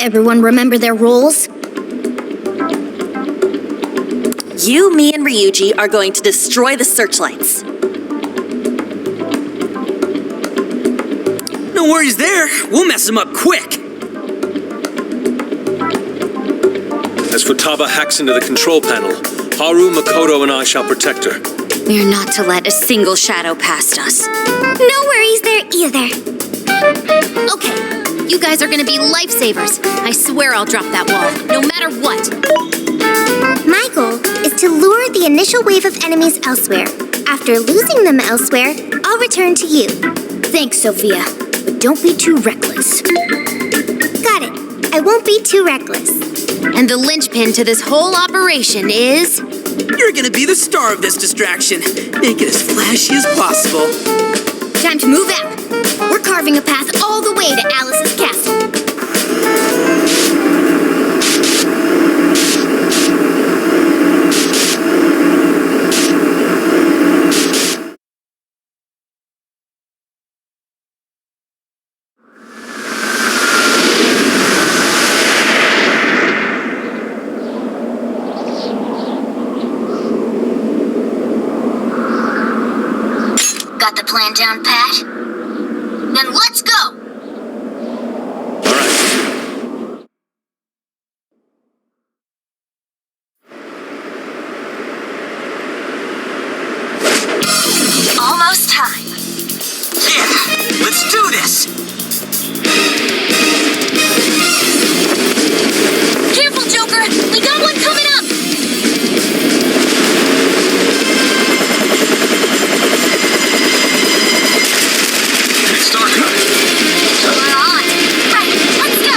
everyone remember their roles? You, me, and Ryuji are going to destroy the searchlights. No worries there. We'll mess them up quick. As Futaba hacks into the control panel, Haru, Makoto, and I shall protect her. We're not to let a single shadow past us. No worries there either. Okay, you guys are gonna be lifesavers. I swear I'll drop that wall, no matter what. My goal is to lure the initial wave of enemies elsewhere. After losing them elsewhere, I'll return to you. Thanks, Sophia. But don't be too reckless. Got it. I won't be too reckless. And the linchpin to this whole operation is... You're gonna be the star of this distraction. Make it as flashy as possible. Time to move out. We're carving a path all the way to Alice's castle. Got the plan down, Pat? Then let's go! All right. Almost time. Yeah, let's do this. Careful, Joker! We got one coming up! Started. We're on. Right, let's go!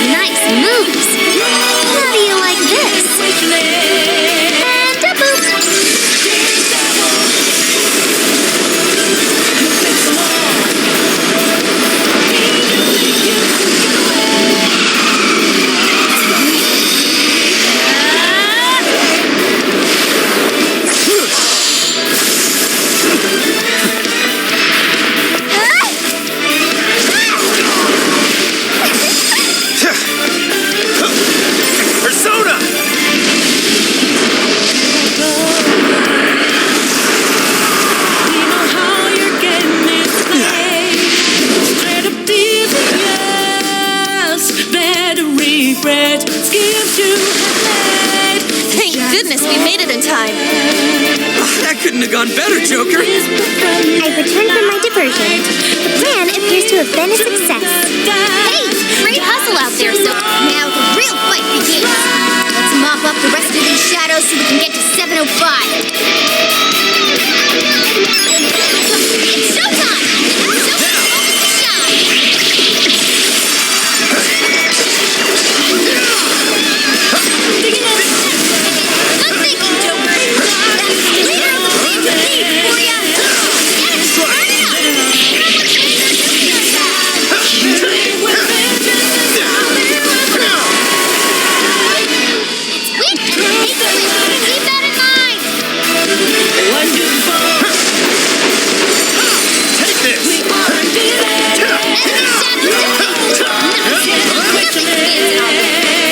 Nice moves! How do you like this? And a boop! Persona! Thank goodness we made it in time. That couldn't have gone better, Joker. I've returned from my diversion. The plan appears to have been a success. Hey, great hustle out there, so now the real fight begins. Let's mop up the rest of these shadows so we can get to 705. It's showtime! Good thinking, Joker. That's the leader of the flames we need for ya. Get it, burn it up. It's weak and tasteless. Keep that in mind. Take this!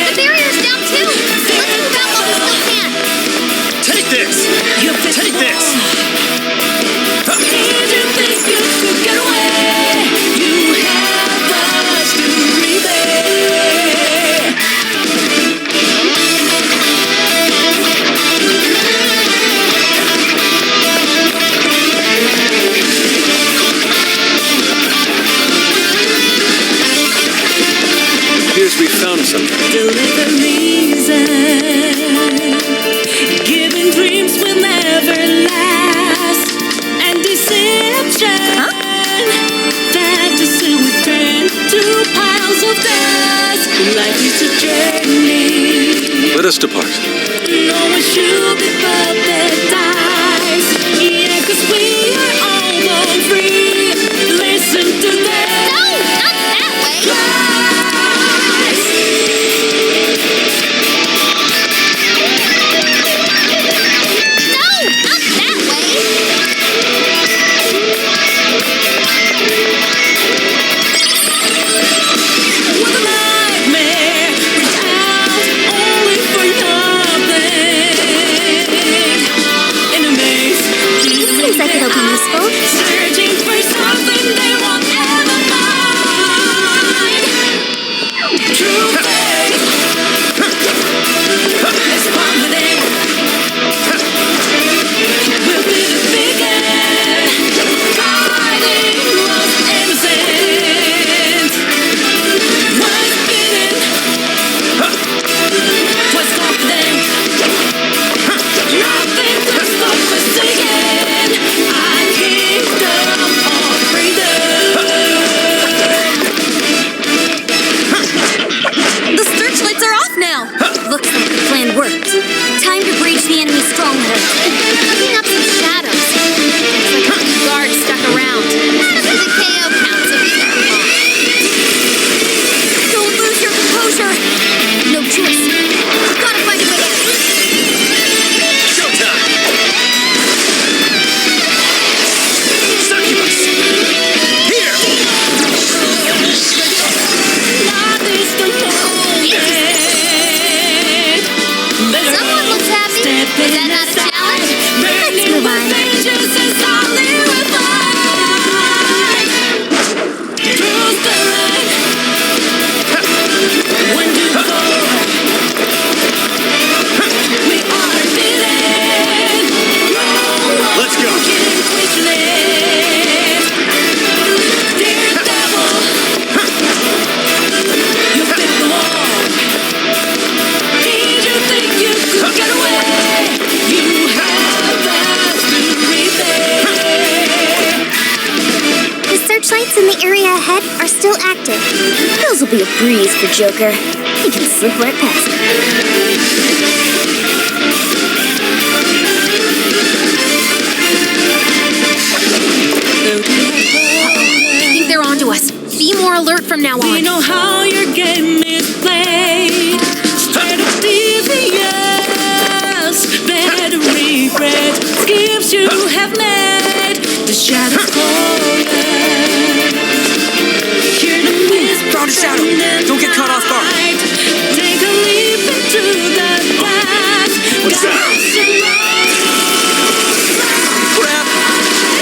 The barrier's down too. Let's move out while we still can. Take this! Take this! Appears we found something. Giving dreams will never last, and deception. Fantasy will turn to piles of dust. Life is a journey. Let us depart. No one should be paradise. Yeah, 'cause we are all born free. Listen to them. No, not that way. No, not that way. What a nightmare. Reach out only for nothing. be a breeze for Joker. He can slip right past it. I think they're onto us. Be more alert from now We on. know how your game is played. Spread of devious, better regret. Skips you have made. The shadows calling. Hear the whisper. Found a shadow. Don't get caught off guard. Take a leap into the past. What's that? Crap!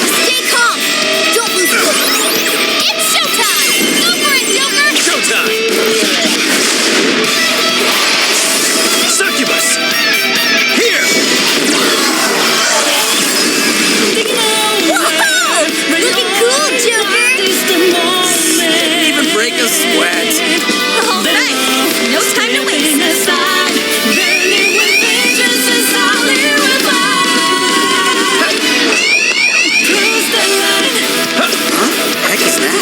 Stay calm. Don't lose focus. It's showtime. Go for it, Joker. Showtime! Succubus! Here! Whoa! Looking cool, Joker. Even break a sweat. All right, no time to waste. Heck is that?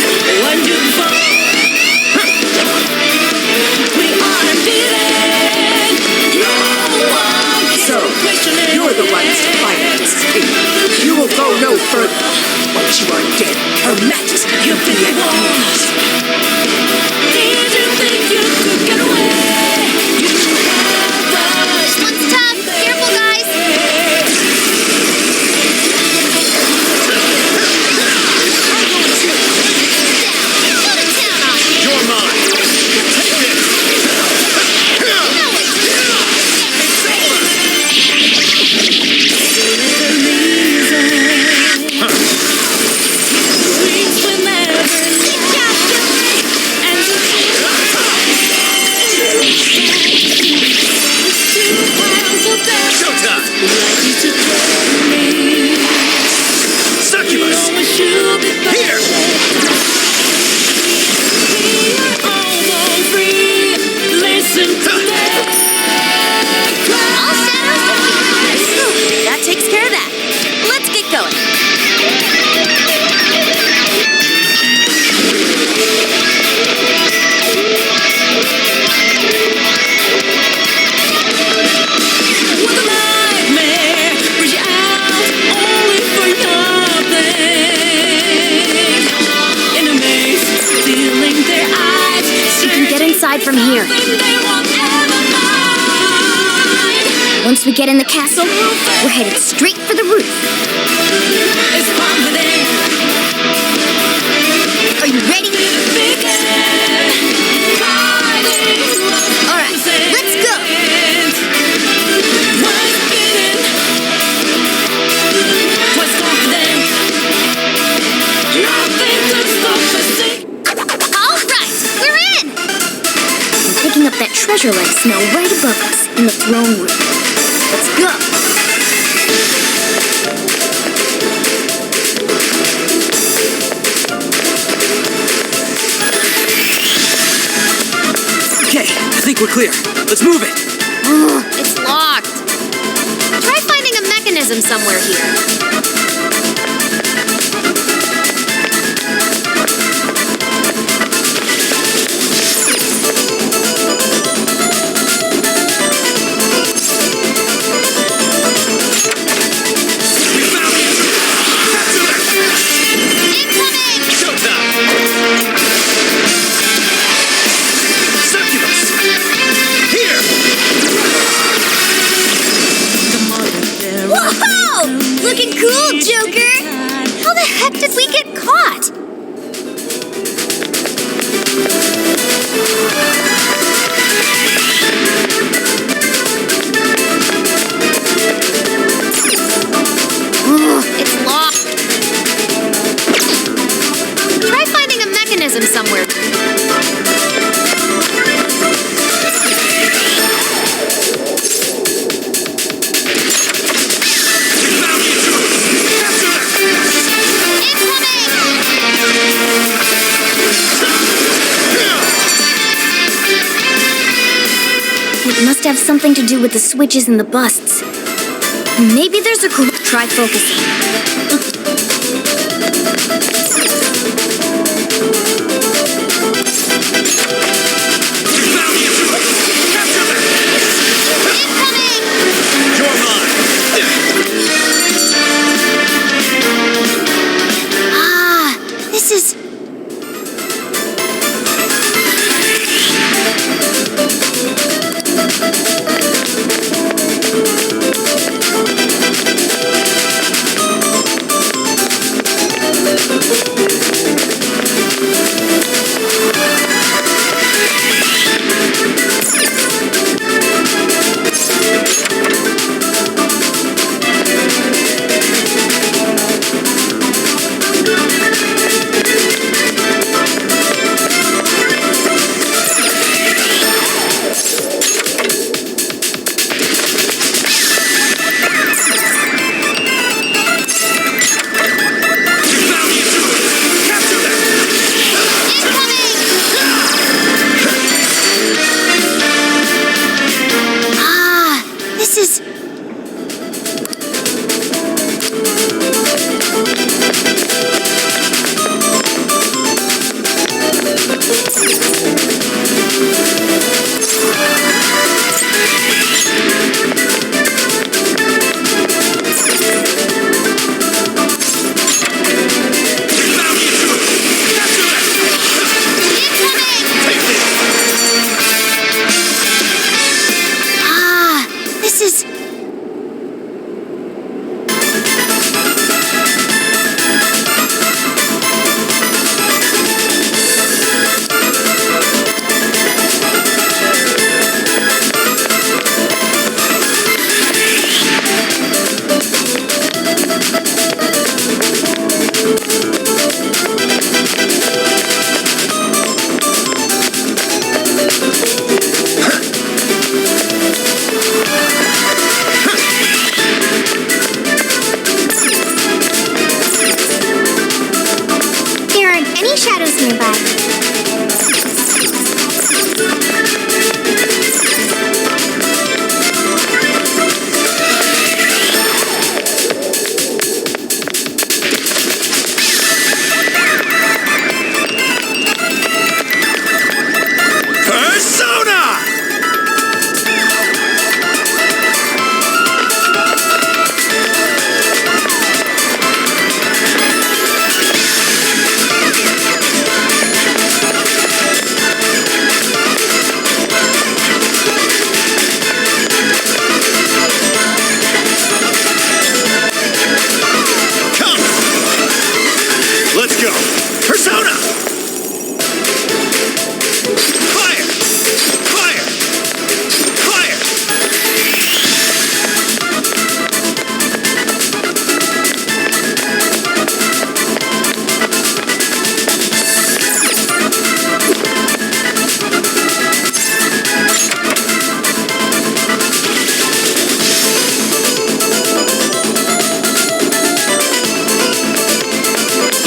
So, you're the ones to fight this thing. You will go no further. Once you are dead, Her Majesty will be at peace. Did you think you could get away? You never. This one's tough. Careful, guys. Go to town on you. You're mine! Take this! Showtime! Succubus! Here! All shadows defeated. That takes care of that. Let's get going. We can get inside from here. Once we get in the castle, we're headed straight for the roof. Are you ready? All right, let's go. All right, we're in. We're picking up that treasure-like smell right above us in the throne room. Let's go. Okay, I think we're clear. Let's move it. It's locked. Try finding a mechanism somewhere here. We found it. Capture it. Incoming! Showtime! Succubus! Here! Whoa! Looking cool, Joker. How the heck did we get caught? It's locked. Try finding a mechanism somewhere. It must have something to do with the switches and the busts. Maybe there's a clue. Try focusing.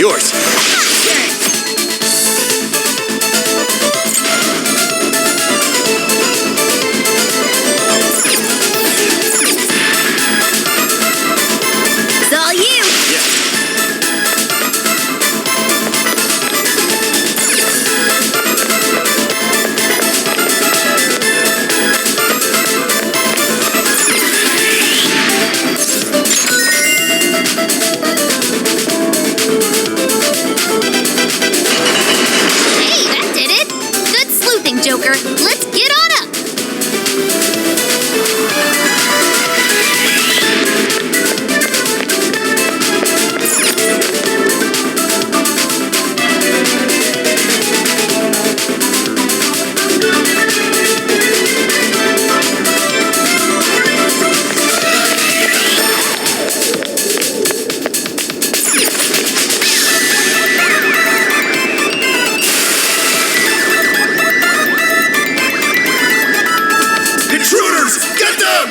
Yours. It's all you. Hey, that did it. Good sleuthing, Joker. Let's get on up. Intruders! Get them!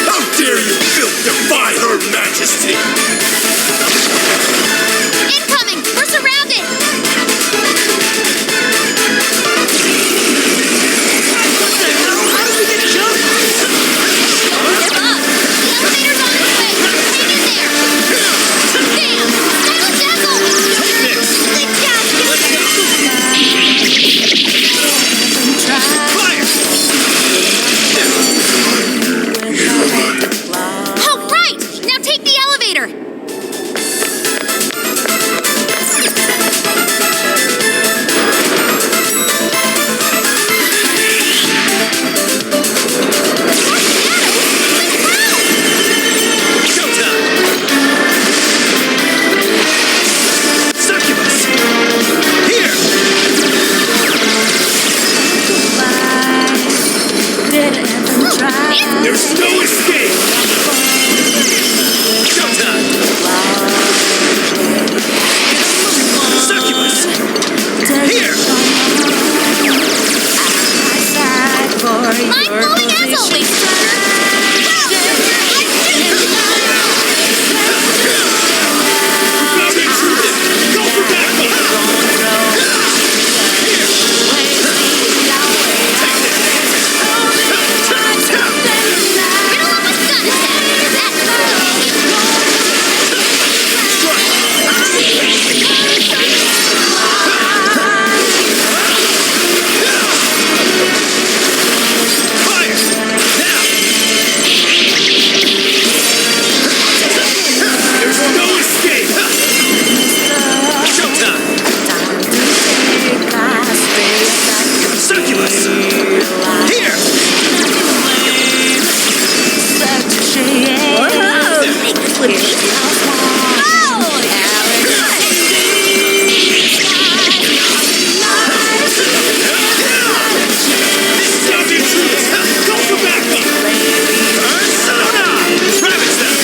How dare you filth defy Her Majesty! Incoming! We're surrounded! Step up! The elevator's on its way! Hang in there! Bam! Dazzle! Oh, right! Now take the elevator! Showdown! Succubus! Here! There's no escape! Showtime! Succubus! Here! Mind blowing as always, Joker! Found intruders! Go for backup! Riddle almost got us there! That's Fire! Now! There's no escape! Showtime! Succubus! Here! Stop intruders! Go for backup! Persona! Ravage them!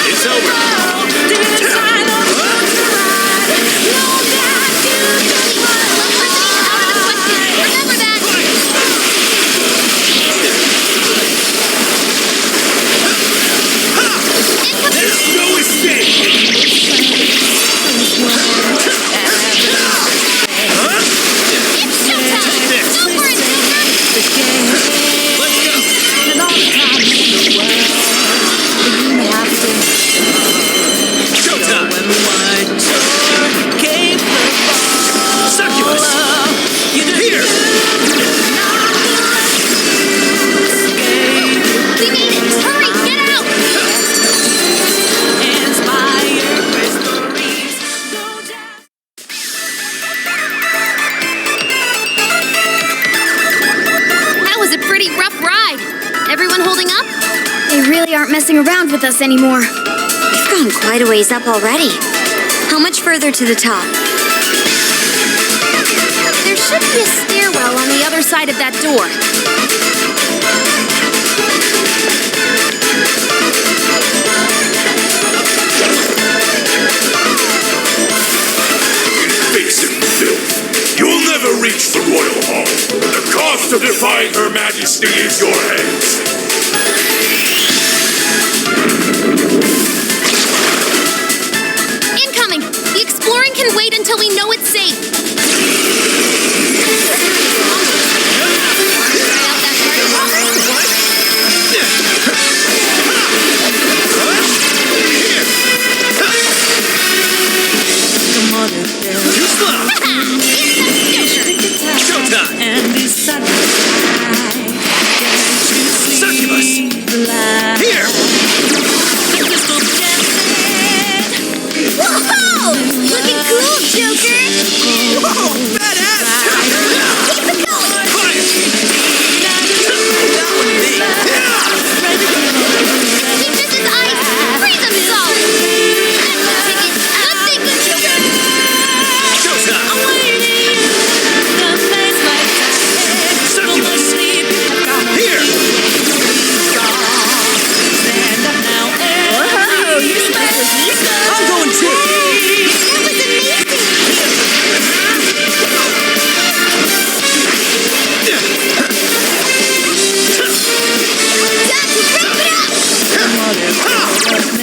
It's over! Remember that! There's no escape! It's showtime! Go for it, Joker! Let's go! Showtime! Succubus! Here! We made it! Hurry, get out! That was a pretty rough ride. Everyone holding up? They really aren't messing around with us anymore. We've gone quite a ways up already. How much further to the top? There should be a stairwell on the other side of that door. Invasive filth! You'll never reach the royal hall! to defy Her Majesty is your hands. Incoming! The exploring can wait until we know it's safe. Too slow! Showdown! And be satisfied. Succubus! Here! Whoa! Looking cool, Joker! Whoa, badass! Keep it going! Fire! That one me. Keep this as ice! Freeze them solid! Let's take it! Joker! Showtime! Succubus! Here! Whoa! You're supposed to be I'm going too. That was amazing! Time to wrap it up! Joker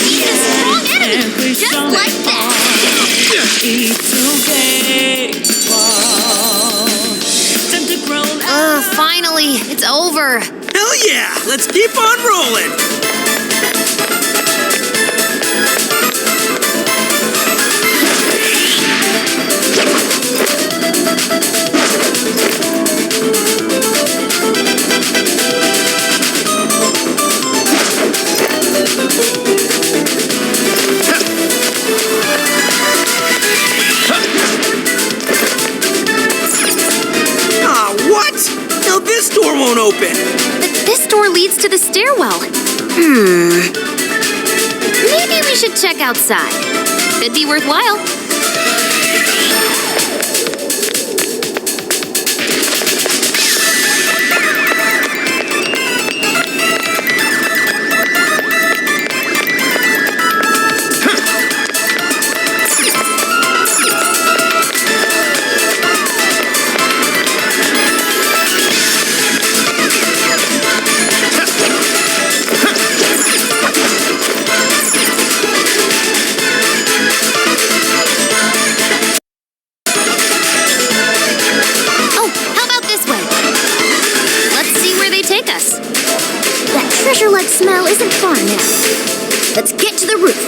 is a strong enemy! Just like that! Finally! It's over! Hell yeah! Let's keep on rolling. What? Now this door won't open. This door leads to the stairwell. Maybe we should check outside. Could be worthwhile. Treasure-like smell isn't far enough. Let's get to the roof.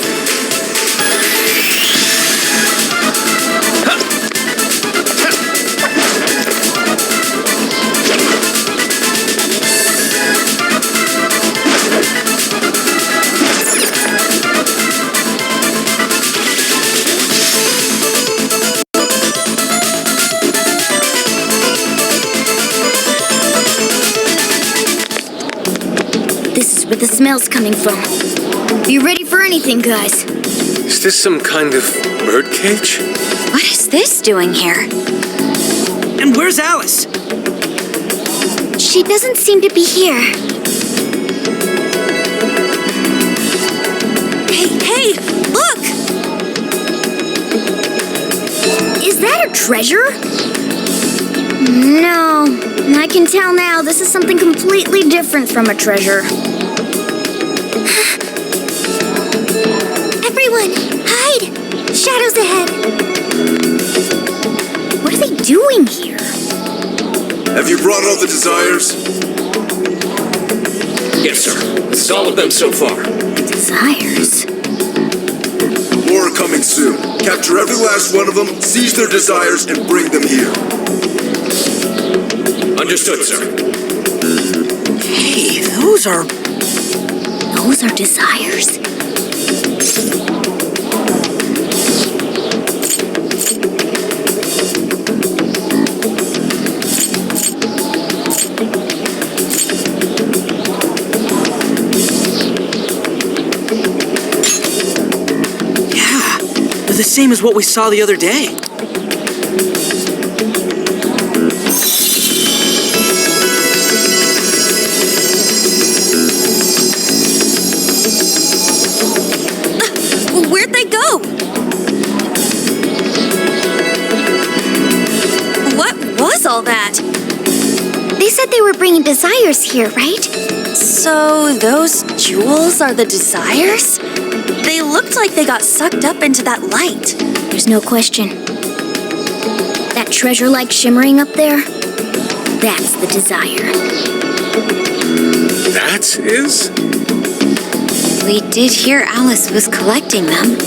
Where the smell's coming from. Be ready for anything, guys. Is this some kind of bird cage? What is this doing here? And where's Alice? She doesn't seem to be here. Hey, look! Is that a treasure? No, I can tell now this is something completely different from a treasure. Everyone, hide! Shadows ahead! What are they doing here? Have you brought all the desires? Yes, sir. It's all of them so far. Desires? More are coming soon. Capture every last one of them, seize their desires, and bring them here. Understood, sir. Hey, those are desires? They're the same as what we saw the other day. Where'd they go? What was all that? bringing desires here, right? So those jewels are the desires? They looked like they got sucked up into that light. There's no question. That treasure-like shimmering up there, that's the desire. That is? We did hear Alice was collecting them.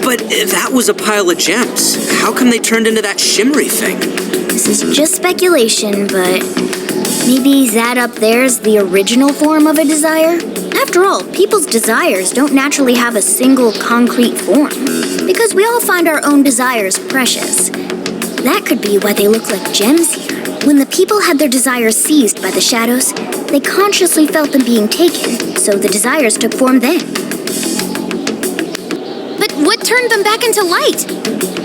But that was a pile of gems. How come they turned into that shimmery thing? This is just speculation, but maybe that up there's the original form of a desire? After all, people's desires don't naturally have a single concrete form, because we all find our own desires precious. That could be why they look like gems here. When the people had their desires seized by the shadows, they consciously felt them being taken, so the desires took form then. But what turned them back into light?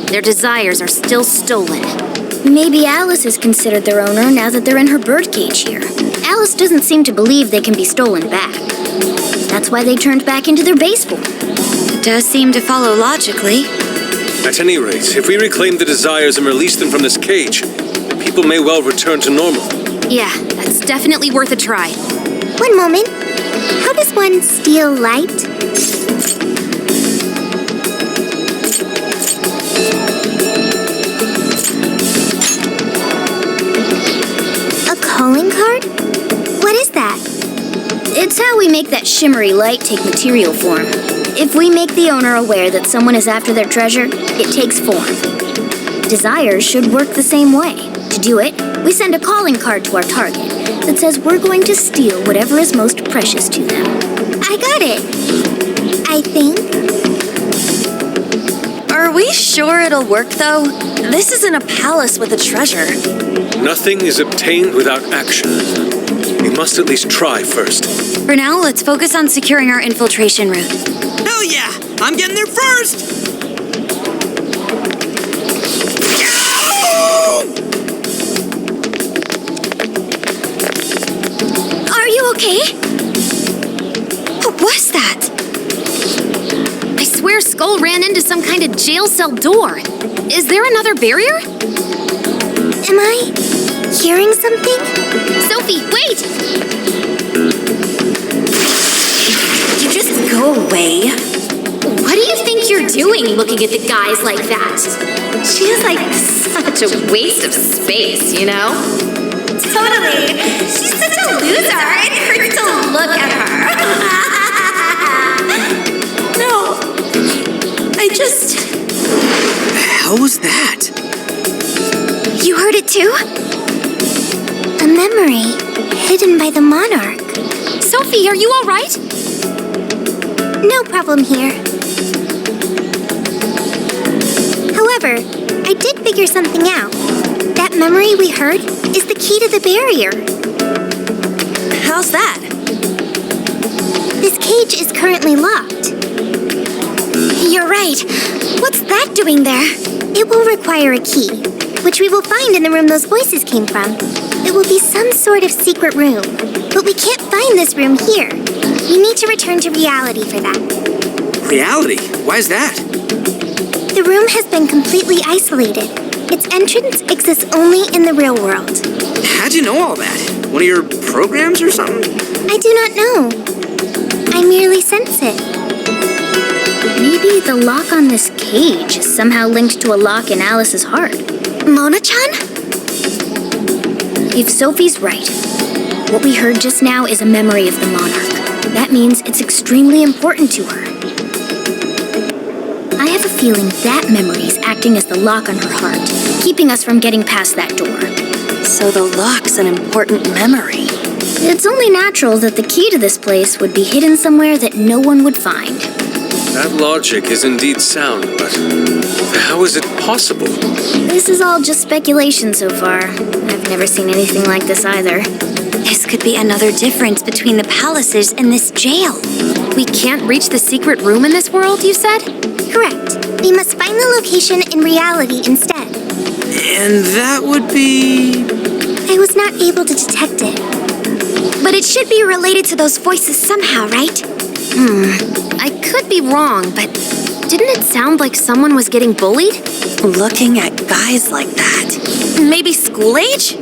Their desires are still stolen. Maybe Alice is considered their owner now that they're in her birdcage here. Alice doesn't seem to believe they can be stolen back. That's why they turned back into their base form. Does seem to follow logically. At any rate, if we reclaim the desires and release them from this cage, people may well return to normal. Yeah, that's definitely worth a try. One moment. How does one steal light? A calling card? What is that? It's how we make that shimmery light take material form. If we make the owner aware that someone is after their treasure, it takes form. Desires should work the same way. To do it, we send a calling card to our target that says we're going to steal whatever is most precious to them. I got it. I think. Are we sure it'll work, though? This isn't a palace with a treasure. Nothing is obtained without action. We must at least try first. For now, let's focus on securing our infiltration route. Hell yeah! I'm getting there first! Are you okay? What was that? I swear Skull ran into some kind of jail cell door. Is there another barrier? Am I hearing something? Sophie, wait! You just go away. What do you think you're doing looking at the guys like that? She's like such a waste of space, you know? Totally. She's such a loser. It hurts to look at her. No. I just... The hell was that? You heard it too? A memory hidden by the monarch. Sophie, are you all right? No problem here. However, I did figure something out. That memory we heard is the key to the barrier. How's that? This cage is currently locked. You're right. What's that doing there? It will require a key, which we will find in the room those voices came from. It will be some sort of secret room, but we can't find this room here. You need to return to reality for that. Reality? Why is that? The room has been completely isolated. Its entrance exists only in the real world. How'd you know all that? One of your programs or something? I do not know. I merely sense it. Maybe the lock on this cage is somehow linked to a lock in Alice's heart. Mona-chan? If Sophie's right, what we heard just now is a memory of the monarch. That means it's extremely important to her. I have a feeling that memory is acting as the lock on her heart, keeping us from getting past that door. So the lock's an important memory. It's only natural that the key to this place would be hidden somewhere that no one would find. That logic is indeed sound, but how is it possible? This is all just speculation so far. I've never seen anything like this either. This could be another difference between the palaces and this jail. We can't reach the secret room in this world, you said? Correct. We must find the location in reality instead. And that would be... I was not able to detect it. But it should be related to those voices somehow, right? I could be wrong, but didn't it sound like someone was getting bullied? Looking at guys like that. Maybe school age?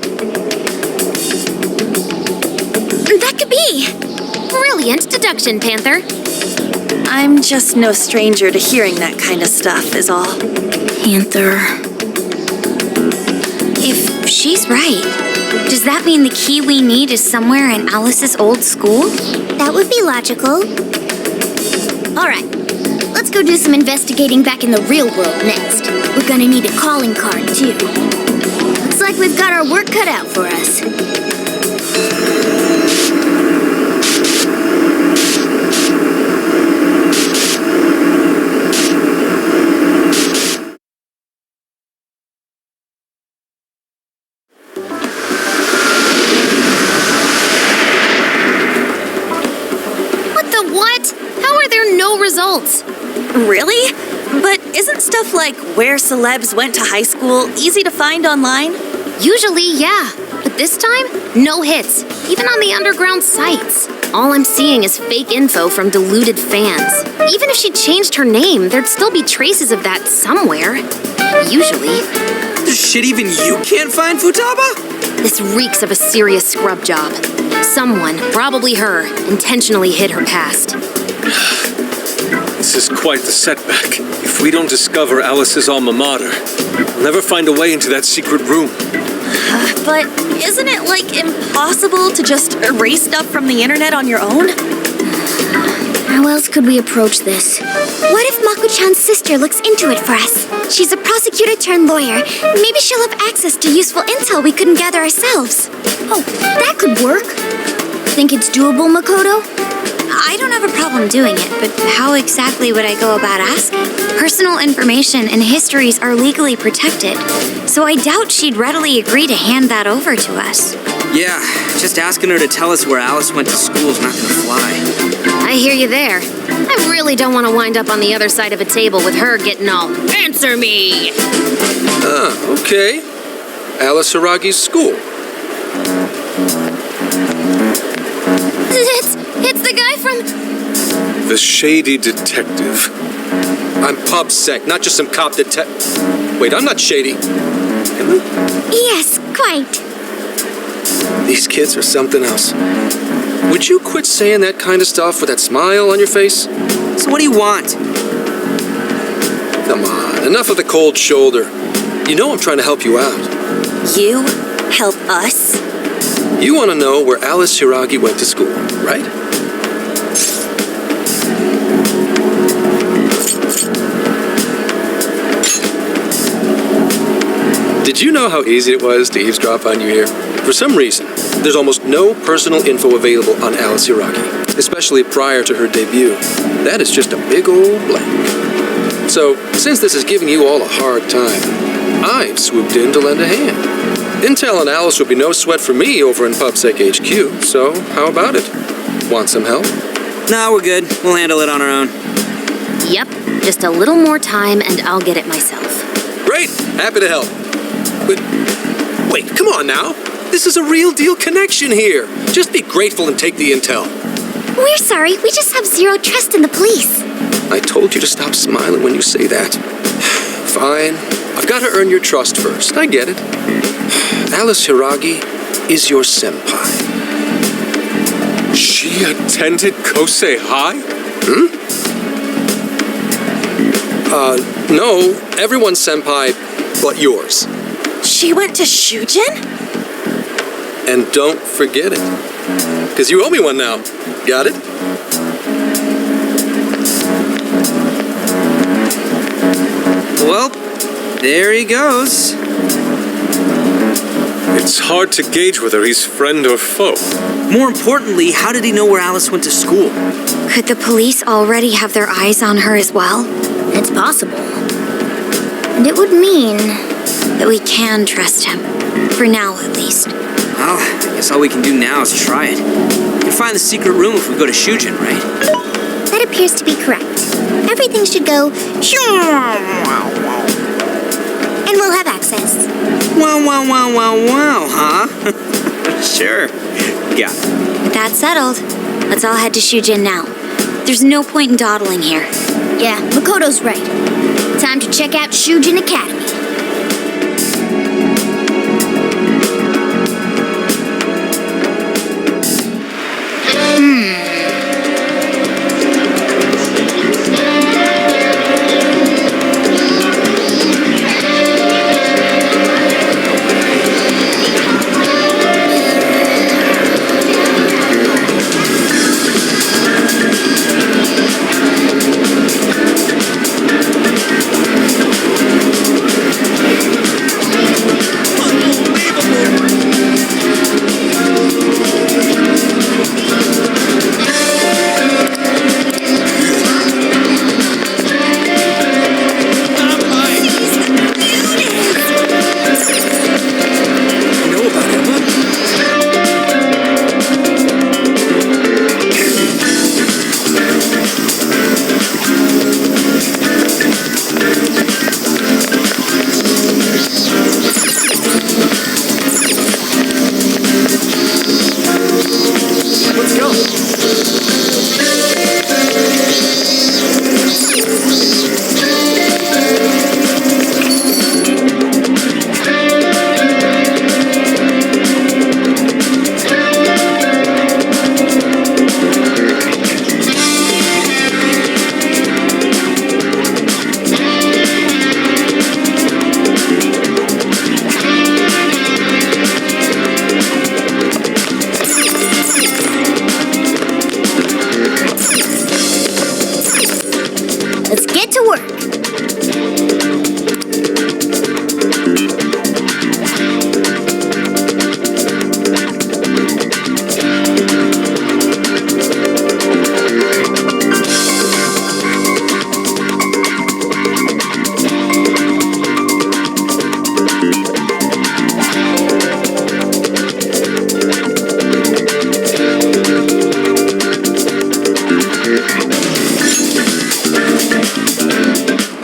that could be. Brilliant deduction, Panther. I'm just no stranger to hearing that kind of stuff, is all. Panther. If she's right, does that mean the key we need is somewhere in Alice's old school? That would be logical. All right, let's go do some investigating back in the real world next. We're gonna need a calling card, too. Looks like we've got our work cut out for us. Results. Really? But isn't stuff like where celebs went to high school easy to find online? Usually, yeah. But this time, no hits, even on the underground sites. All I'm seeing is fake info from deluded fans. Even if she changed her name, there'd still be traces of that somewhere. Usually. Shit, even you can't find Futaba? This reeks of a serious scrub job. Someone, probably her, intentionally hid her past. This is quite the setback. If we don't discover Alice's alma mater, we'll never find a way into that secret room. But isn't it, like, impossible to just erase stuff from the internet on your own? How else could we approach this? What if Mako-chan's sister looks into it for us? She's a prosecutor turned lawyer. Maybe she'll have access to useful intel we couldn't gather ourselves. Oh, that could work. Think it's doable, Makoto? I don't have a problem doing it, but how exactly would I go about asking? Personal information and histories are legally protected, so I doubt she'd readily agree to hand that over to us. Yeah, just asking her to tell us where Alice went to school is not gonna fly. I hear you there. I really don't want to wind up on the other side of a table with her getting all, "Answer me!" Okay. Alice Hiragi's school. It's the guy from... The shady detective. I'm PubSec, not just some cop detective. Wait, I'm not shady. Am I? Yes, quite. These kids are something else. Would you quit saying that kind of stuff with that smile on your face? So what do you want? Come on, enough of the cold shoulder. You know I'm trying to help you out. You help us? You want to know where Alice Hiragi went to school, right? Did you know how easy it was to eavesdrop on you here? For some reason, there's almost no personal info available on Alice Hiragi, especially prior to her debut. That is just a big old blank. So, since this is giving you all a hard time, I've swooped in to lend a hand. Intel and Alice would be no sweat for me over in PubSec HQ, so how about it? Want some help? No, we're good. We'll handle it on our own. Yep, just a little more time and I'll get it myself. Great, happy to help. But, wait, come on now. This is a real deal connection here. Just be grateful and take the intel. We're sorry, we just have zero trust in the police. I told you to stop smiling when you say that. Fine. I've got to earn your trust first. I get it. Alice Hiragi is your senpai. She attended Kosei High? No. Everyone's senpai but yours. She went to Shujin? And don't forget it. Because you owe me one now. Got it? Well, there he goes. It's hard to gauge whether he's friend or foe. More importantly, how did he know where Alice went to school? Could the police already have their eyes on her as well? It's possible. And it would mean that we can trust him. For now, at least. Well, I guess all we can do now is try it. We can find the secret room if we go to Shujin, right? That appears to be correct. Everything should go... and we'll have access. Wow, huh? Sure. Yeah. With that settled, let's all head to Shujin now. There's no point in dawdling here. Yeah, Makoto's right. Time to check out Shujin Academy. Let's get to work.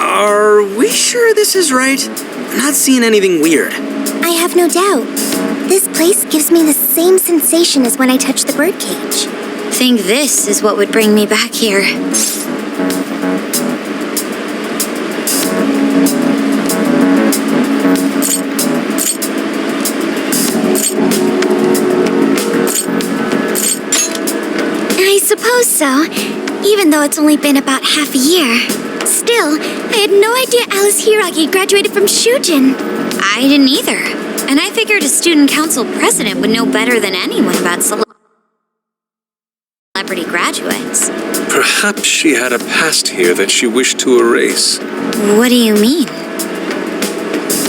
Are we sure this is right? I'm not seeing anything weird. I have no doubt. This place gives me the same sensation as when I touched the birdcage. Think this is what would bring me back here. I suppose so, even though it's only been about half a year. Still, I had no idea Alice Hiragi graduated from Shujin. I didn't either. And I figured a student council president would know better than anyone about celebrity graduates. Perhaps she had a past here that she wished to erase. What do you mean?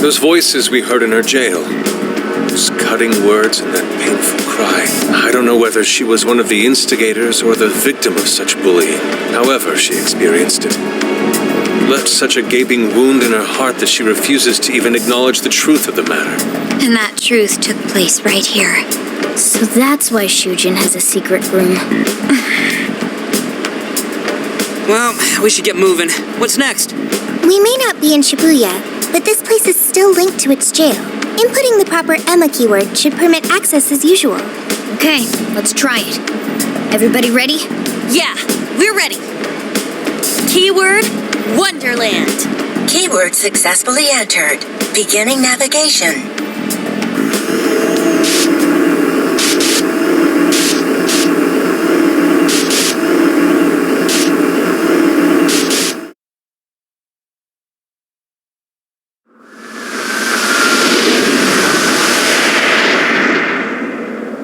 Those voices we heard in her jail. Those cutting words and that painful cry. I don't know whether she was one of the instigators or the victim of such bullying. However she experienced it. Left such a gaping wound in her heart that she refuses to even acknowledge the truth of the matter. And that truth took place right here. So that's why Shujin has a secret room. Well, we should get moving. What's next? We may not be in Shibuya, but this place is still linked to its jail. Inputting the proper Emma keyword should permit access as usual. Okay, let's try it. Everybody ready? Yeah, we're ready. Keyword, Wonderland. Keyword successfully entered. Beginning navigation.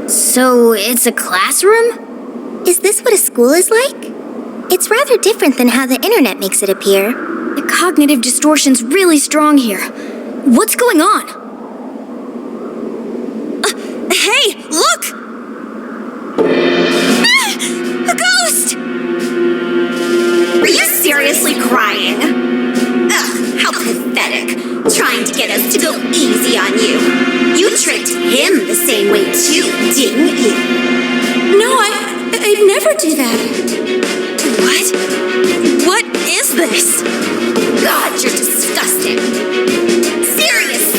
So, it's a classroom? Is this what a school is like? It's rather different than how the internet makes it appear. The cognitive distortion's really strong here. What's going on? Hey, look! A ghost! Are you seriously crying? Ugh, how pathetic. Trying to get us to go easy on you. You tricked him the same way too, didn't you? No, I'd never do that. What? What is this? God, you're disgusting. Serious?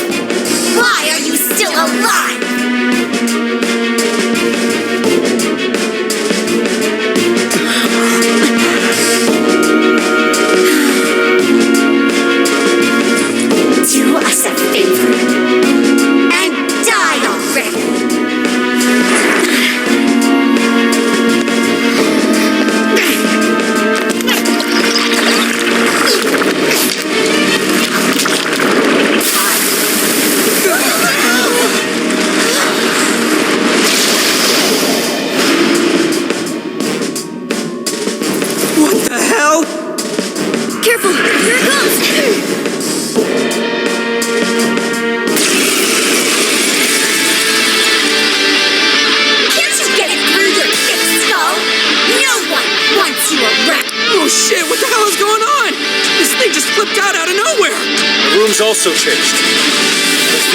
Why are you still alive? Do us a favor and die already. was also changed.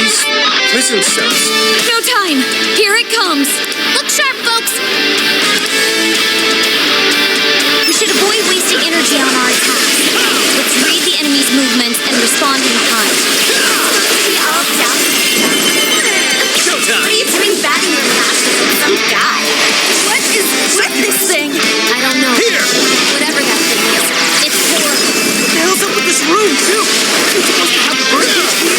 These prison cells. No time! Here it comes! Look sharp, folks! We should avoid wasting energy on our attacks. Let's read the enemy's movements and respond in kind. We all down. Showtime! What are you doing batting your lashes with some guy? What is with this thing? I don't know. Here! Whatever that thing is, it's horrible. What the hell's up with this room, too? You're supposed to have a birdcage here?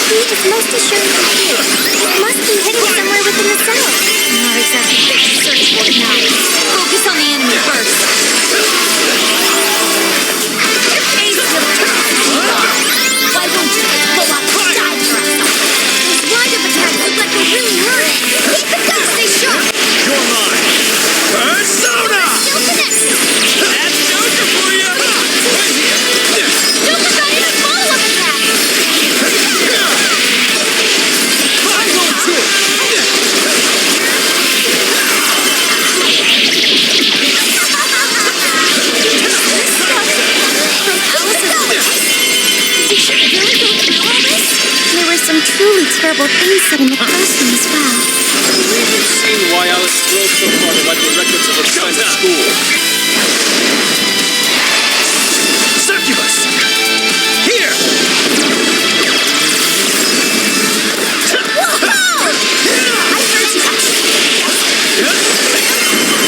Theives is most assuredly here. It must be hidden somewhere within the cell. Not exactly fit to search for it now. Focus on the enemy first. Why won't you just pull up and die for us? Those wind-up attacks look like they're really hurting. Keep it up, stay sharp. You're mine! Persona! Still connected. That's Joker for you! Don't forget even follow-up attack. There were some truly terrible things said in the classroom as well. I believe you've seen why Alice drove so far to wipe the records of her time at school. Succubus! Here!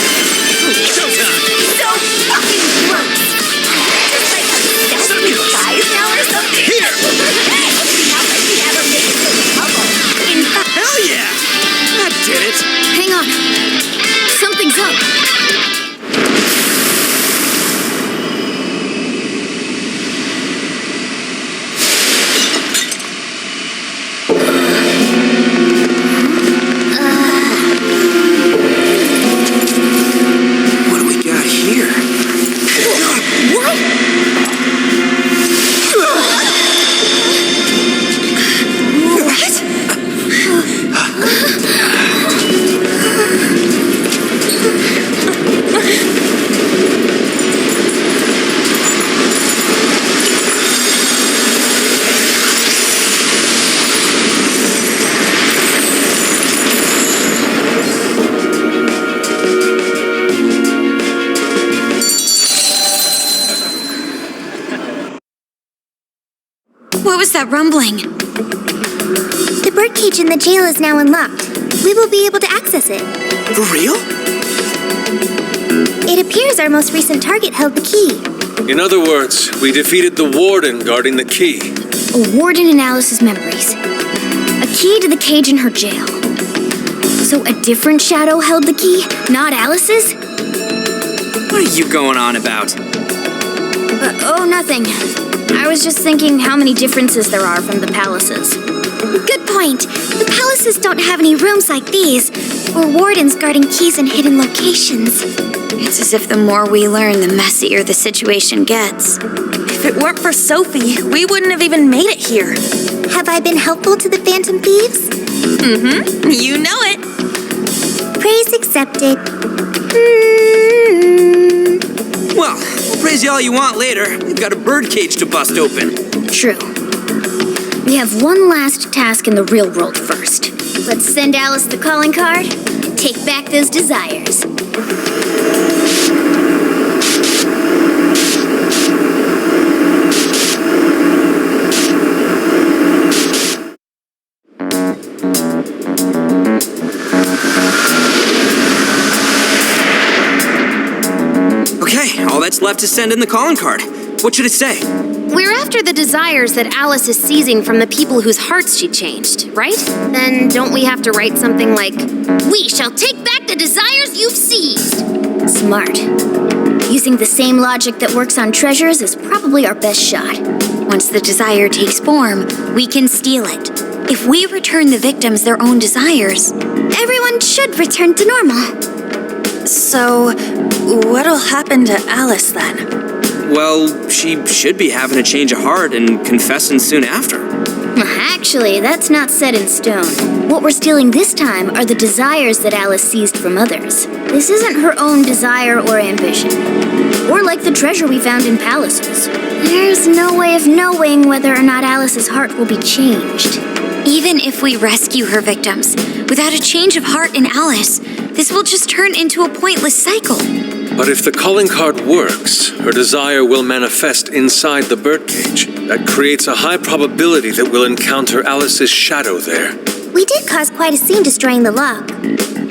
Showtime! So fucking gross. Just like a Succubus! guys now or something. Here! Not like we ever make it to the bubble. In fact, Hell yeah! That did it! Hang on. Something's up. What do we got here? What was that rumbling? The birdcage in the jail is now unlocked. We will be able to access it. For real? It appears our most recent target held the key. In other words, we defeated the warden guarding the key. A warden in Alice's memories. A key to the cage in her jail. So a different shadow held the key, not Alice's? What are you going on about? Oh, nothing. I was just thinking how many differences there are from the palaces. Good point. The palaces don't have any rooms like these, or wardens guarding keys in hidden locations. It's as if the more we learn, the messier the situation gets. If it weren't for Sophie, we wouldn't have even made it here. Have I been helpful to the Phantom Thieves? Mm-hmm. You know it. Praise accepted. Well, we'll praise you all you want later. We've got a birdcage to bust open. True. We have one last task in the real world first. Let's send Alice the calling card and take back those desires. Okay, all that's left is send in the calling card. What should it say? We're after the desires that Alice is seizing from the people whose hearts she changed, right? Then don't we have to write something like, "We shall take back the desires you've seized"? Smart. Using the same logic that works on treasures is probably our best shot. Once the desire takes form, we can steal it. If we return the victims their own desires, Everyone should return to normal. so what'll happen to Alice then? Well, she should be having a change of heart and confessing soon after. Actually, that's not set in stone. What we're stealing this time are the desires that Alice seized from others. This isn't her own desire or ambition. Or like the treasure we found in palaces. There's no way of knowing whether or not Alice's heart will be changed. Even if we rescue her victims, without a change of heart in Alice, this will just turn into a pointless cycle. But if the calling card works, her desire will manifest inside the birdcage. That creates a high probability that we'll encounter Alice's shadow there. We did cause quite a scene destroying the lock.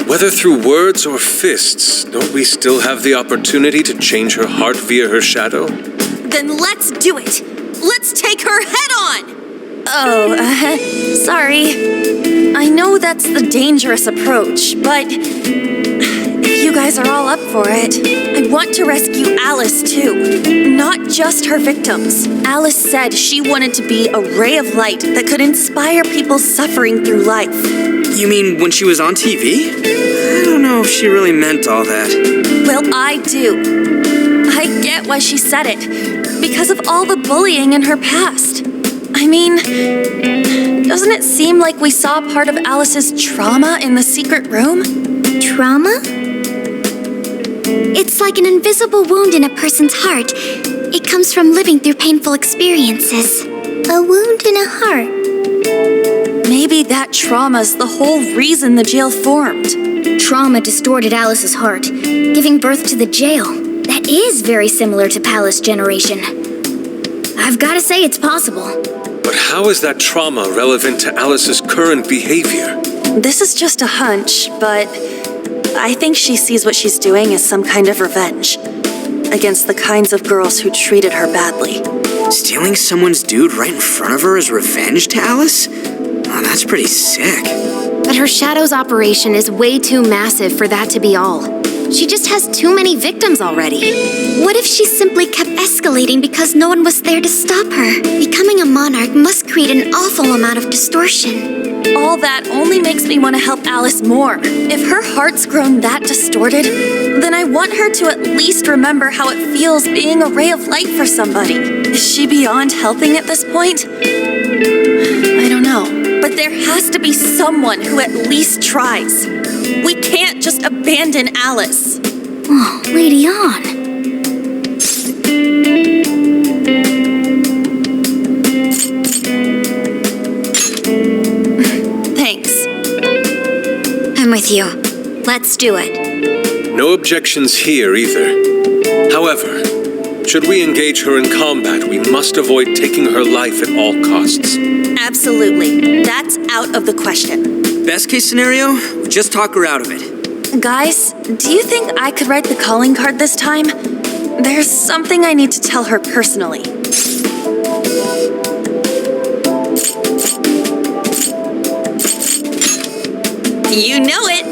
Whether through words or fists, don't we still have the opportunity to change her heart via her shadow? Then let's do it! Let's take her head on! Oh, sorry. I know that's the dangerous approach, but if you guys are all up for it, I want to rescue Alice too. Not just her victims. Alice said she wanted to be a ray of light that could inspire people suffering through life. You mean when she was on TV? I don't know if she really meant all that. Well, I do. I get why she said it. Because of all the bullying in her past. I mean, doesn't it seem like we saw part of Alice's trauma in the secret room? Trauma? It's like an invisible wound in a person's heart. It comes from living through painful experiences. A wound in a heart. Maybe that trauma's the whole reason the jail formed. Trauma distorted Alice's heart, giving birth to the jail. That is very similar to Palace Generation. I've got to say it's possible. But how is that trauma relevant to Alice's current behavior? This is just a hunch, but I think she sees what she's doing as some kind of revenge against the kinds of girls who treated her badly. Stealing someone's dude right in front of her as revenge to Alice? Oh, that's pretty sick. But her shadow's operation is way too massive for that to be all. She just has too many victims already. What if she simply kept escalating because no one was there to stop her? Becoming a monarch must create an awful amount of distortion. All that only makes me want to help Alice more. If her heart's grown that distorted, then I want her to at least remember how it feels being a ray of light for somebody. Is she beyond helping at this point? I don't know. But there has to be someone who at least tries. We can't just abandon Alice. Oh, Lady On. Thanks. I'm with you. Let's do it. No objections here either. However, should we engage her in combat, we must avoid taking her life at all costs. Absolutely. That's out of the question. Best case scenario, we just talk her out of it. Guys, do you think I could write the calling card this time? There's something I need to tell her personally. You know it!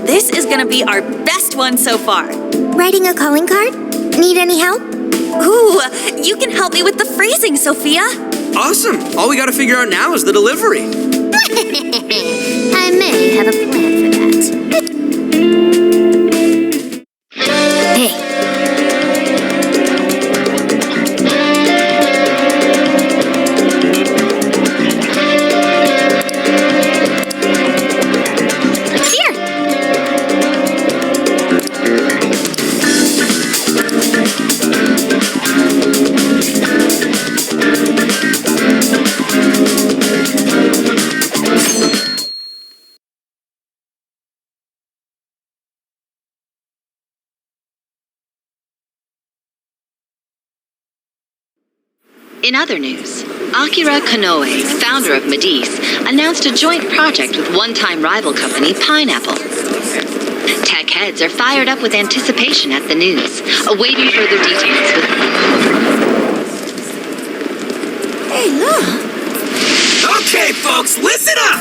This is gonna be our best one so far. Writing a calling card? Need any help? Ooh, you can help me with the phrasing, Sophia. Awesome! All we gotta figure out now is the delivery. I may have a plan for that. Hey. Here! In other news, Akira Konoe, founder of Medice, announced a joint project with one-time rival company Pineapple. Tech heads are fired up with anticipation at the news, awaiting further details with... Hey, look. Okay, folks, listen up!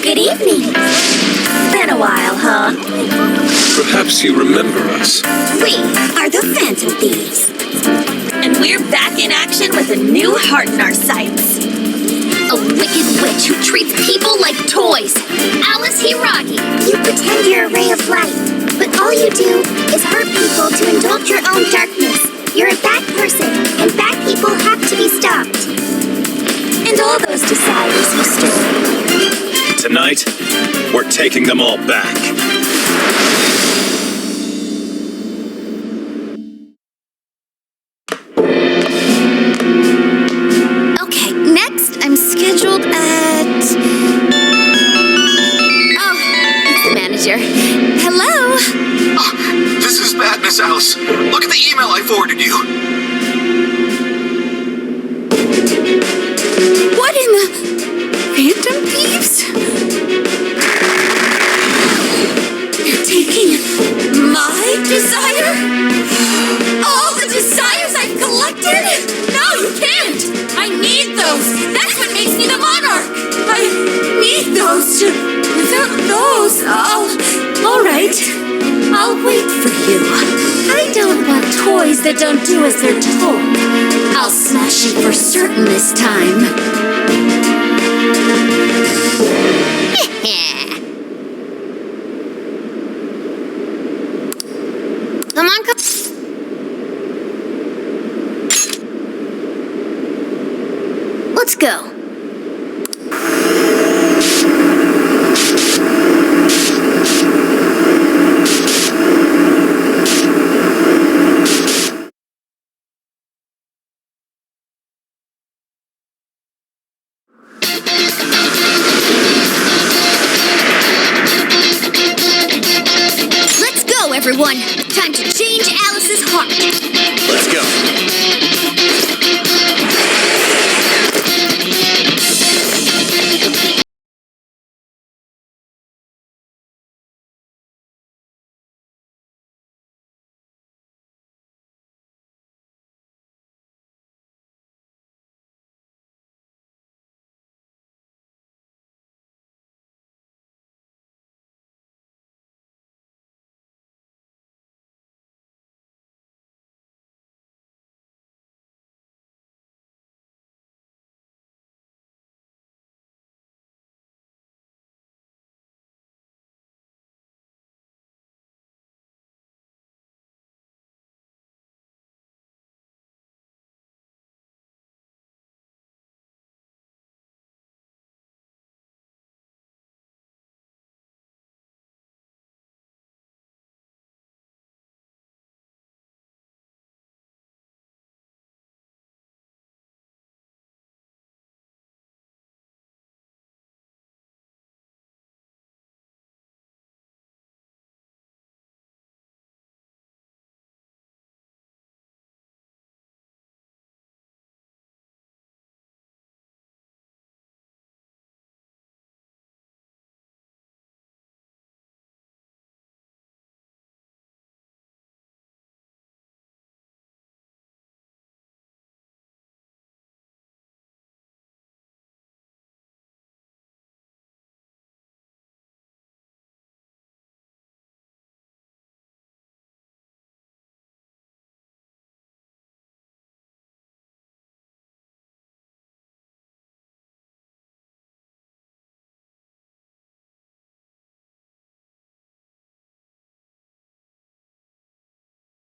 Good evening. Been a while, huh? Perhaps you remember us. We are the Phantom Thieves. And we're back in action with a new heart in our sights. A wicked witch who treats people like toys. Alice Hiragi. You pretend you're a ray of light, but all you do is hurt people to indulge your own darkness. You're a bad person, and bad people have to be stopped. And all those desires you stole. Tonight, we're taking them all back. Look at the email I forwarded you. What in the... Phantom Thieves? They're taking my desire? All the desires I've collected? No, you can't! I need those! That's what makes me the monarch! I need those! Without those, all right. I'll wait for you. I don't want toys that don't do as they're told. I'll smash you for certain this time. Come on, come. Let's go. Let's go, everyone. Time to change Alice's heart. Let's go.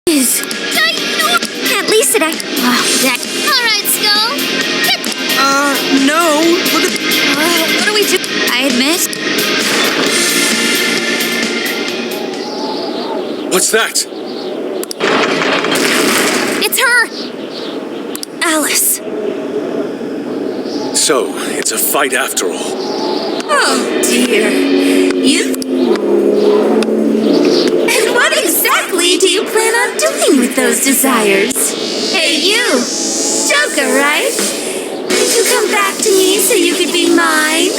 At least it act. All right, Skull. No. Look at... What do we do? I admit. What's that? It's her! Alice. So, it's a fight after all. Oh, dear. You... And what exactly do you plan on doing with those desires? Hey, you! Joker, right? Did you come back to me so you could be mine?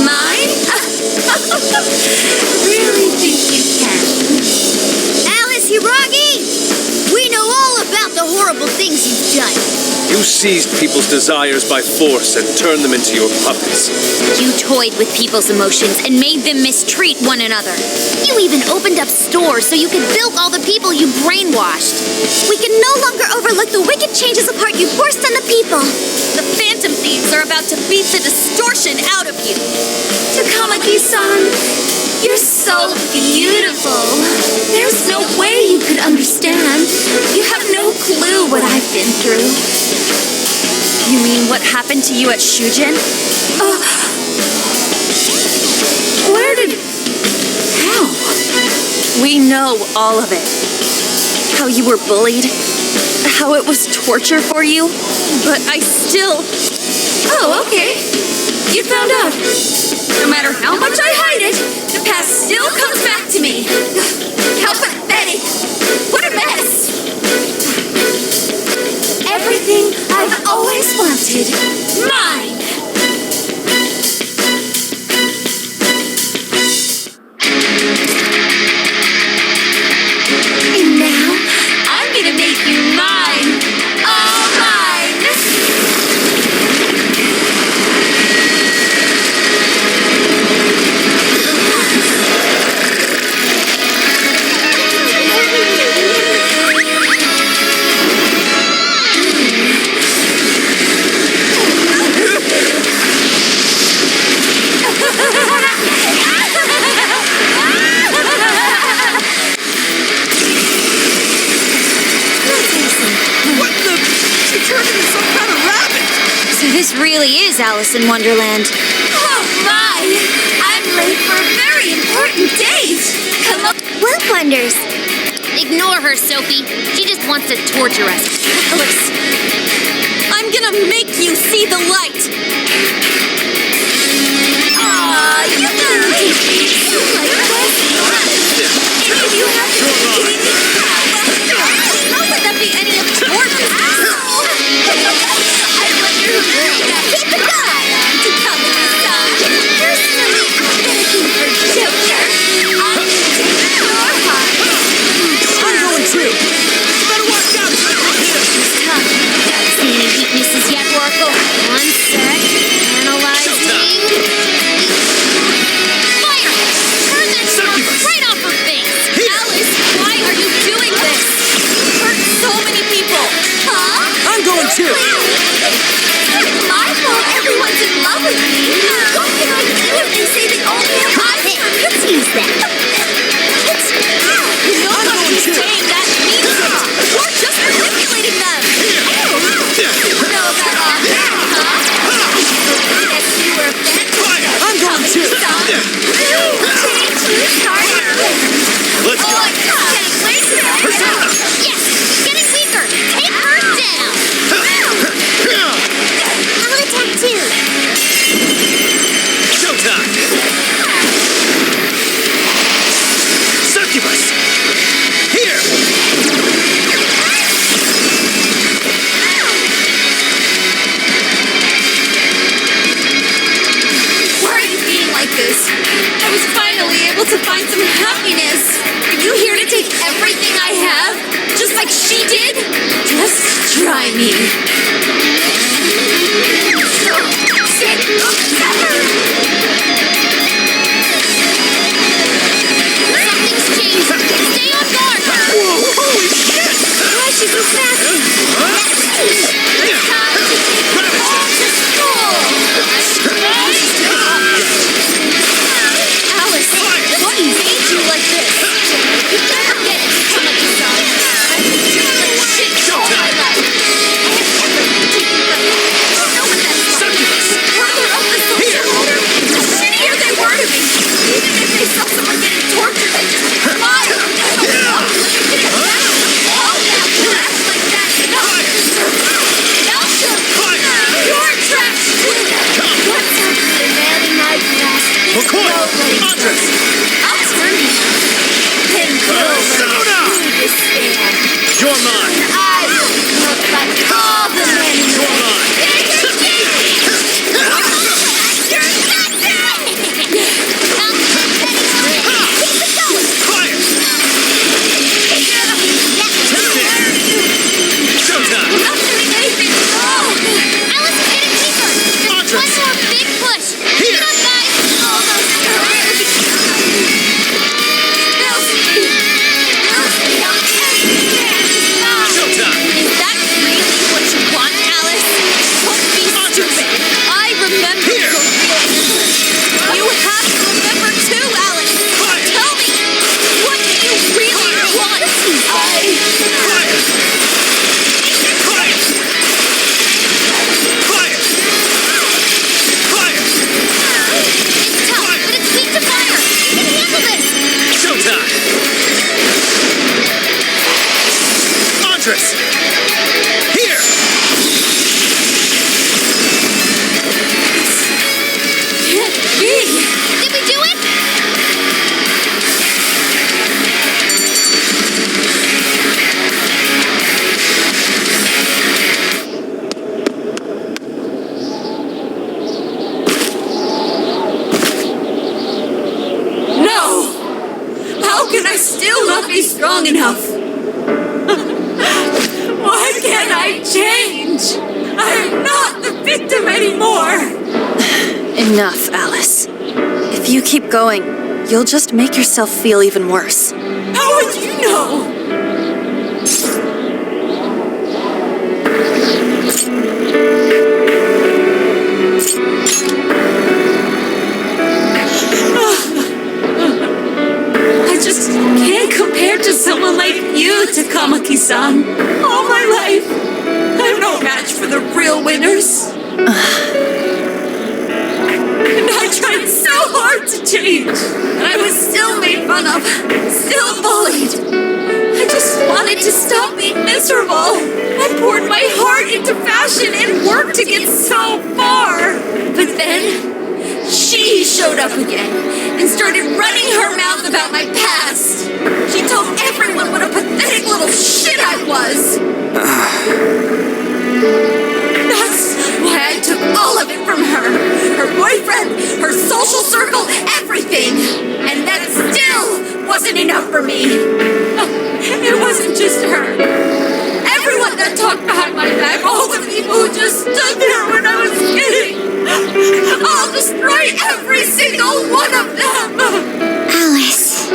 Mine? Really think you can? Alice Hiragi! We know all about the horrible things you've done. You seized people's desires by force and turned them into your puppets. You toyed with people's emotions and made them mistreat one another. You even opened up stores so you could bilk all the people you brainwashed. We can no longer overlook the wicked changes apart you forced on the people. The Phantom Thieves are about to beat the distortion out of you. Takamaki-san, you're so beautiful. There's no way you could understand. You have no clue what I've been through. You mean what happened to you at Shujin? Where did... How? We know all of it. How you were bullied. How it was torture for you. But I still... Oh, okay. You found out. No matter how much I hide it, the past still comes back to me. How pathetic. What a mess. Everything I've always wanted. Mine. And now, I'm gonna make you mine. All mine. What the? She turned into some kind of rabbit! So this really is Alice in Wonderland. Oh my! I'm late for a very important date! Come on! What wonders? Ignore her, Sophie. She just wants to torture us. Alice, I'm gonna make you see the light! Aw, you gotta be so like this! Any of you have bikini? How would that be any of your business? I wonder who made that guy to come in the sun. Personally, I'm gonna keep her Joker. I'm gonna take your heart. I'm going too! You better watch out! She's tough. See any weaknesses yet, Oracle? One sec. Analyzing. Fire! Turn that spark right off her face! Alice, why are you doing this? You hurt so many people. Huh? I'm going too! My fault everyone's in love with me. What can I do if they say they only have eyes for me? Use that. Nobody's saying that means it. You're just manipulating them. Know about all that, huh? Guess you were bent. I'm going too! Change who's starting. Let's go. Oh, I can't wait to Yes! Getting weaker! Take her down! I'll attack too. Showtime! Succubus! Here! Why are you being like this? I was finally able to find some happiness. Are you here to take everything I have? Just like she did? Just try me. Something's changed! Stay on guard! Whoa, holy shit! Why is she so sassy? It's time to take her all to school. Alice, what made you like this? You better get it, Kamaki-san. I've been doing like shit all my life. I have never been taken from you. I know what that's like. Brother of the social order. still not be strong enough. Why can't I change? I am not the victim anymore. Enough, Alice. If you keep going, you'll just make yourself feel even worse. How would you know? I just can't compare to someone like you, Takamaki-san. All my life, I'm no match for the real winners. And I tried so hard to change, and I was still made fun of, still bullied. I just wanted to stop being miserable. I poured my heart into fashion and worked to get so far. But then, she showed up again and started running her mouth about my past. She told everyone what a pathetic little shit I was. That's why I took all of it from her. Her boyfriend, her social circle, everything. And that still wasn't enough for me. It wasn't just her. Everyone that talked behind my back, all the people who just stood there when I was kidding. I'll destroy every single one of them. Alice.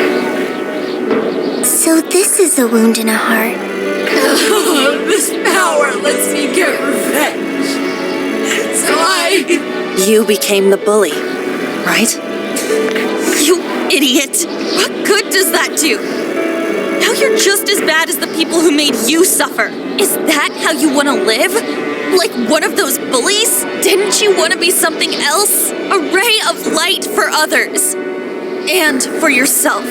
So this is a wound in a heart. This power lets me get revenge. So You became the bully, right? You idiot! What good does that do? Now you're just as bad as the people who made you suffer. Is that how you want to live? Like one of those bullies? Didn't you want to be something else? A ray of light for others. And for yourself.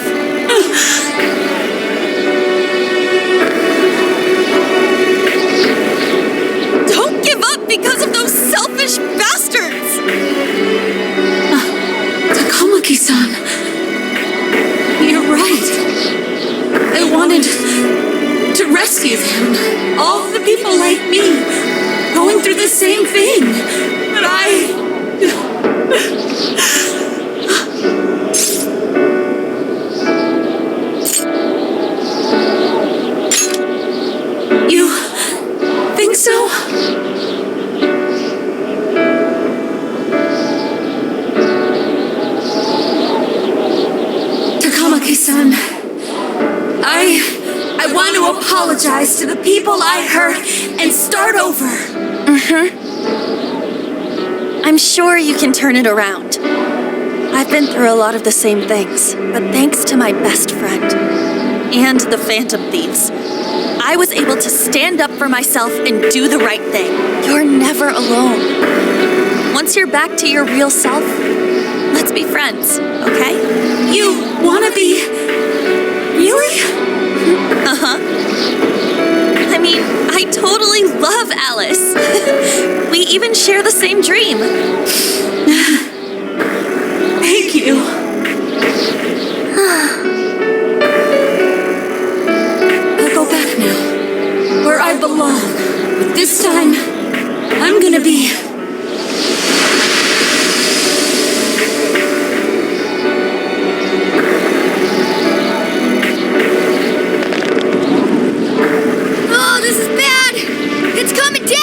Don't give up because of those selfish bastards! Takamaki-san, you're right. I wanted to rescue them. All the people like me, going through the same thing. But You think so? Takamaki-san, I want to apologize to the people I hurt and start over. I'm sure you can turn it around. I've been through a lot of the same things, but thanks to my best friend and the Phantom Thieves, I was able to stand up for myself and do the right thing. You're never alone. Once you're back to your real self, let's be friends, okay? You wanna be... Really? Uh-huh. I mean, I totally love Alice. We even share the same dream. Thank you. I'll go back now, where I belong. But this time, I'm gonna be... Oh, this is bad! It's coming down!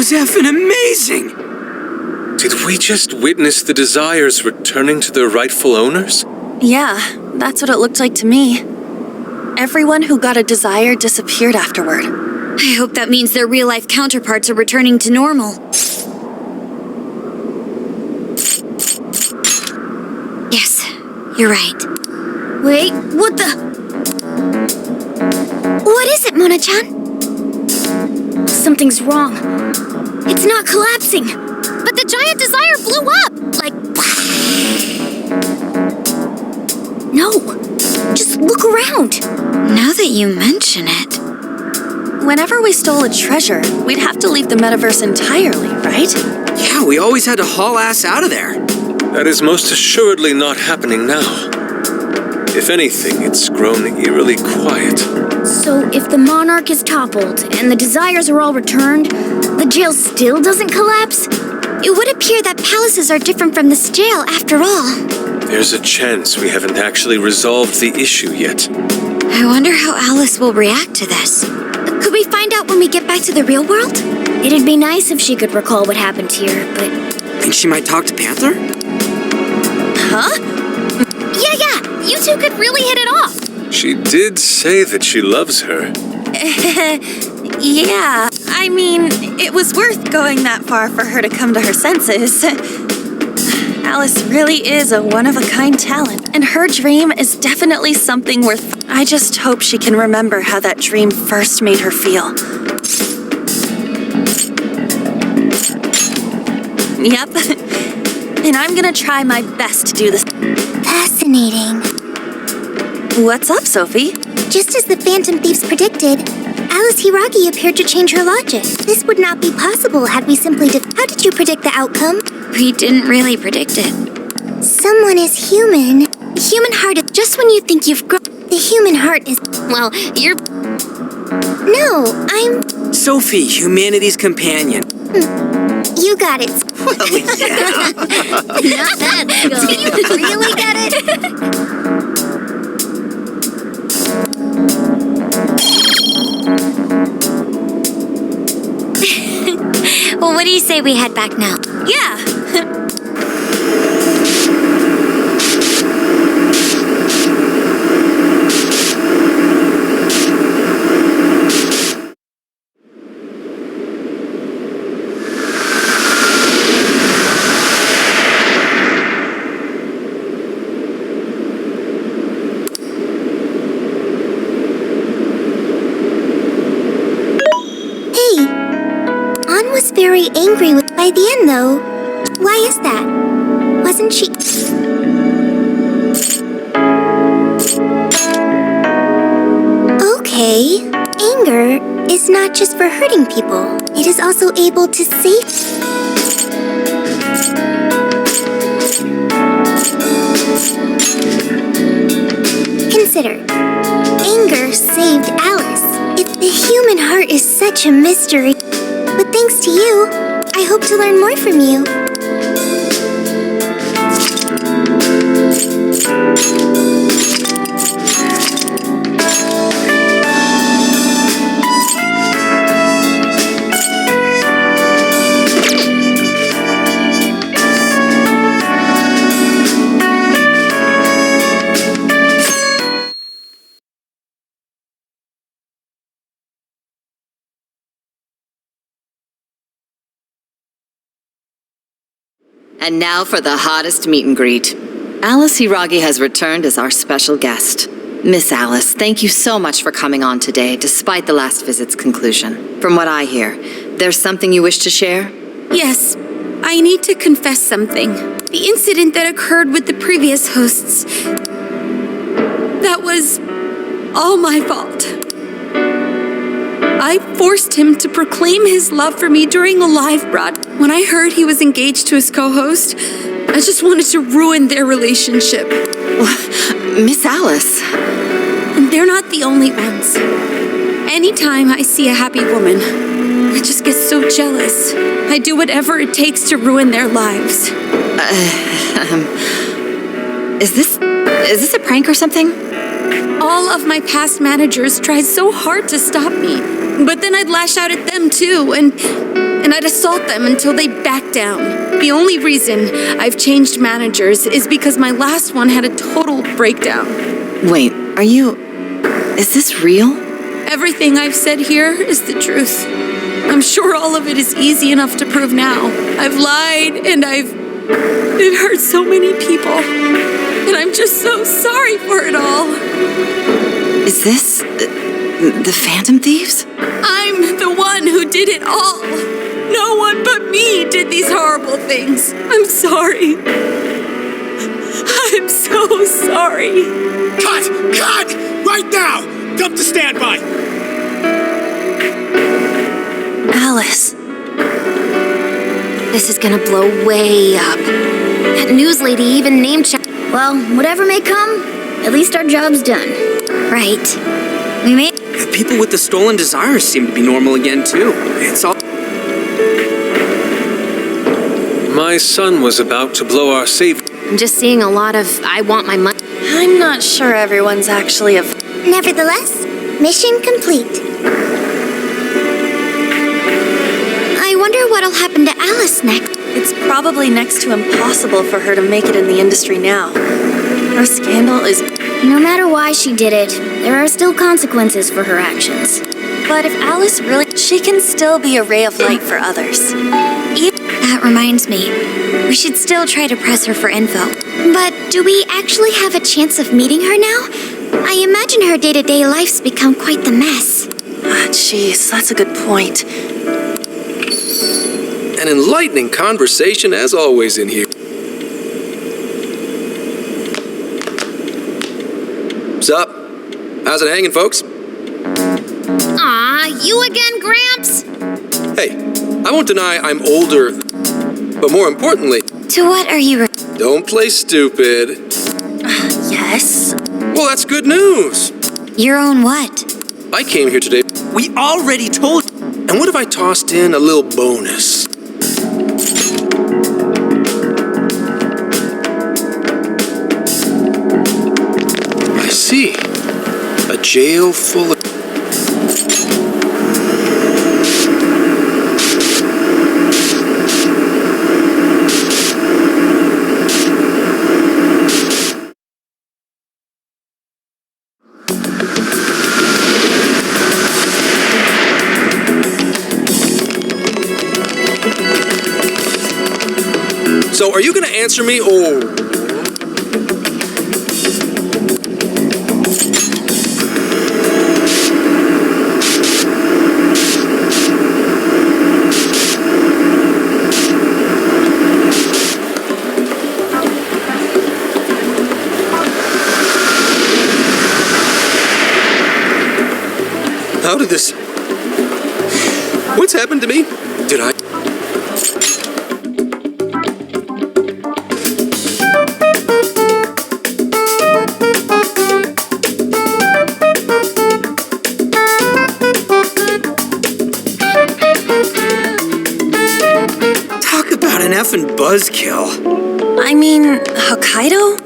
Effing amazing! Did we just witness the desires returning to their rightful owners? Yeah, that's what it looked like to me. Everyone who got a desire disappeared afterward. I hope that means their real-life counterparts are returning to normal. Yes, you're right. Wait, what the? What is it, Mona-chan? Something's wrong. It's not collapsing. But the giant desire blew up! Like, No, just look around. Now that you mention it... Whenever we stole a treasure, we'd have to leave the metaverse entirely, right? Yeah, we always had to haul ass out of there. That is most assuredly not happening now. If anything, it's grown eerily quiet. So if the monarch is toppled and the desires are all returned, the jail still doesn't collapse? It would appear that palaces are different from this jail after all. There's a chance we haven't actually resolved the issue yet. I wonder how Alice will react to this. Could we find out when we get back to the real world? It'd be nice if she could recall what happened here, but... Think she might talk to Panther? Huh? yeah, you two could really hit it off. She did say that she loves her. Yeah, I mean, it was worth going that far for her to come to her senses. Alice really is a one-of-a-kind talent, and her dream is definitely something worth... I just hope she can remember how that dream first made her feel. Yep. And I'm gonna try my best to do this. Fascinating. What's up, Sophie? Just as the Phantom Thieves predicted, Alice Hiragi appeared to change her logic. This would not be possible had we simply How did you predict the outcome? We didn't really predict it. Someone is human. The human heart is just when you think you've grown. The human heart is... Well, you're... No, I'm... Sophie, humanity's companion. You got it. Well, yeah. Not bad, Michael. Do you really get it? Well, what do you say we head back now? Yeah. Very angry by the end, though. Why is that? Wasn't she... Okay, anger is not just for hurting people. It is also able to save... Consider, anger saved Alice. The human heart is such a mystery. But thanks to you, I hope to learn more from you. And now for the hottest meet and greet. Alice Hiragi has returned as our special guest. Miss Alice, thank you so much for coming on today, despite the last visit's conclusion. From what I hear, there's something you wish to share? Yes, I need to confess something. The incident that occurred with the previous hosts. That was all my fault. I forced him to proclaim his love for me during a live broadcast. When I heard he was engaged to his co-host, I just wanted to ruin their relationship. Miss Alice. And they're not the only ones. Anytime I see a happy woman, I just get so jealous. I do whatever it takes to ruin their lives. Is this a prank or something? All of my past managers tried so hard to stop me, but then I'd lash out at them too, and I'd assault them until they backed down. The only reason I've changed managers is because my last one had a total breakdown. Wait, is this real? Everything I've said here is the truth. I'm sure all of it is easy enough to prove now. I've lied and it hurt so many people. And I'm just so sorry for it all. Is this the Phantom Thieves? I'm the one who did it all. No one but me did these horrible things. I'm sorry. I'm so sorry. Cut! Cut! Right now! Dump to standby! Alice. This is gonna blow way up. That news lady even name-checked. Well, whatever may come, at least our job's done. Right. We made... The people with the stolen desires seem to be normal again, too. It's all... My son was about to blow our safe. I'm just seeing a lot of I want my money. I'm not sure everyone's actually a... Nevertheless, mission complete. I wonder what'll happen to Alice next. It's probably next to impossible for her to make it in the industry now. Her scandal is... No matter why she did it, there are still consequences for her actions. But if Alice really... She can still be a ray of light for others. That reminds me, we should still try to press her for info. But do we actually have a chance of meeting her now? I imagine her day-to-day life's become quite the mess. Jeez, that's a good point. An enlightening conversation as always in here. What's up? How's it hanging, folks? Aw, you again, Gramps? Hey, I won't deny I'm older, but more importantly... To what are you... Don't play stupid. Yes? Well, that's good news. Your own what? I came here today... We already told you. And what if I tossed in a little bonus? I see. A jail full of... So, are you going to answer me, or... How did this... What's happened to me? Did I... Talk about an effing buzzkill. I mean, Hokkaido?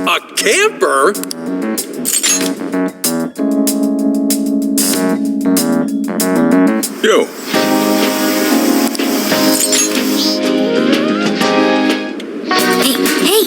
A camper? Yo. Hey,